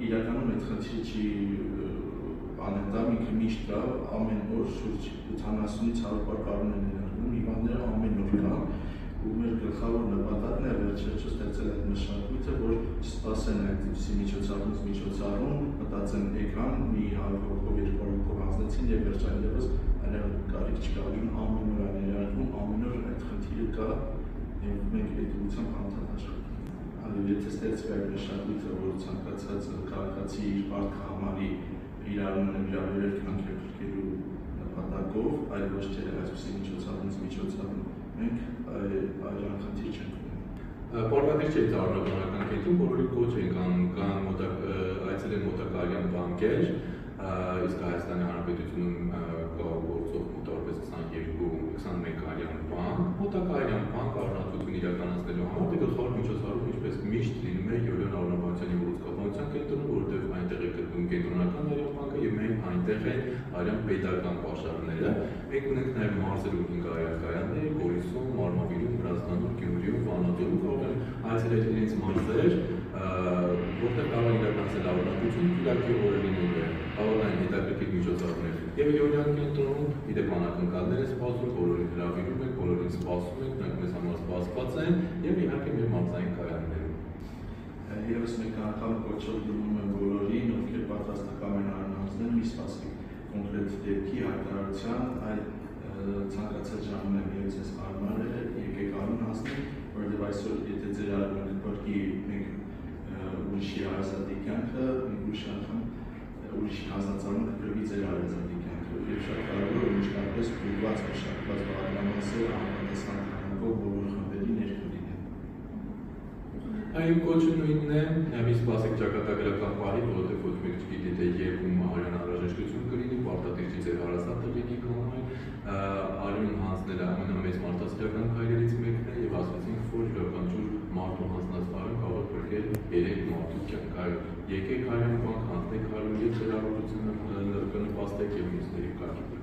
իրականում այդ խնդիրը չի անհետամ, ինքը միշտ կա, ամեն օր շուրջ 70-ից 100 պարկ են ներառնում, հիվանդները ամեն օր կան, ու մեր գլխավոր նպատակն է վերջերս ստեղծել այդ մշակույթը, որ սպասեն այդպիսի միջոցառում, մտածեն եկան, մի 100 հոգով 200 հոգով հանձնեցին եւ վերջայիններս այլև կարիք չկա, ամեն օր է ներառվում, ամեն օր այդ խնդիրը կա եւ մենք այդ ուղղությամբ անդադար եթե ստեղծվի այդ մշակույթը, որ ցանկացած քաղաքացի իր պարտքը համարի իրարունը վիրավորել կյանքի փրկելու նպատակով, այլ ոչ թե այսպիսի միջոցառում մենք այլ խնդիր չենք ունենում։ Պարբանիր չէ ծառայական կետում, բոլորի կոչ են այցելել մոտակայարյան բանկեր, իսկ Հայաստանի Հանրապետությունում կա գործող մոտավորապես 22-21 արյան բանկ, մոտակայարյան բանկ առողջություն իրականացնելու համար դե գլխավոր միջոցառումը ինչպես միշտ լինում է Յոլիան Արոնավանցյանի ուռուցքաբանության կենտրոնում, որովհետև այնտեղ է գտնվում կենտրոնական արյան բանկը եւ մենք այնտեղ են արյան պետական պաշարները։ Մենք ունենք նաեւ մարզերում 5 արյան կայաններ, Գորիսում, Մարմավիրում, Վրաստանում, Գյումրիում, Վանաձորում, կարող են այցելել իրենց մարզեր, որտեղ կարող են իրականացնել առողջություն, իլակի օրը լինում է, կարող են հետաքրքիր միջոցառումներ։ Եվ Յոլիան կենտրոնում իդեպ անակնկալներ է սպասում, բոլորին հրավիրում ենք, բոլորին սպասում ենք, նրանք մեզ համար սպասված են եւ իհարկե մեր մարզային կայաններում։ Եվս մեկ անգամ կոչով դնում եմ բոլորին, ովքեր պատրաստական են անհանձնել, մի սպասի կոնկրետ դեպքի հայտարարության, այլ ցանկացած ժամանակ եւ ցես հարմար է, եկեք անուն հասնենք, որովհետեւ այսօր եթե ձեր արժանքը բրկի մենք ուրիշի ազատի կյանքը, մենք ուրիշ անգամ ուրիշի հանձնածառում կգրվի ձեր ազատի կյանքը, եւ շատ կարեւոր է մշտապես ուղղված մշակված բարեկամասեր համապատասխան քանակով բոլոր խմբերի ներքո լինեն։ Այո, կոչը նույնն է, մի սպասեք ճակատագրական պահի, որովհետեւ ոչ մեկ չգիտի թե երբ ում արյան անհրաժեշտություն կլինի, պարտադիր չի ձեր հարազատը լինի կամ այլ, արյուն հանձնելը ամենամեծ մարդասիրական քայլերից մեկն է եւ ասացինք, որ յուրաքանչյուր մարդու հանձնած արյուն կարող է փրկել 3 մարդու կյանք։ Եկեք արյան բանկ հանձնեք արյուն եւ ձեր առողջությունը կնպաստեք եւ մյուսների կարգի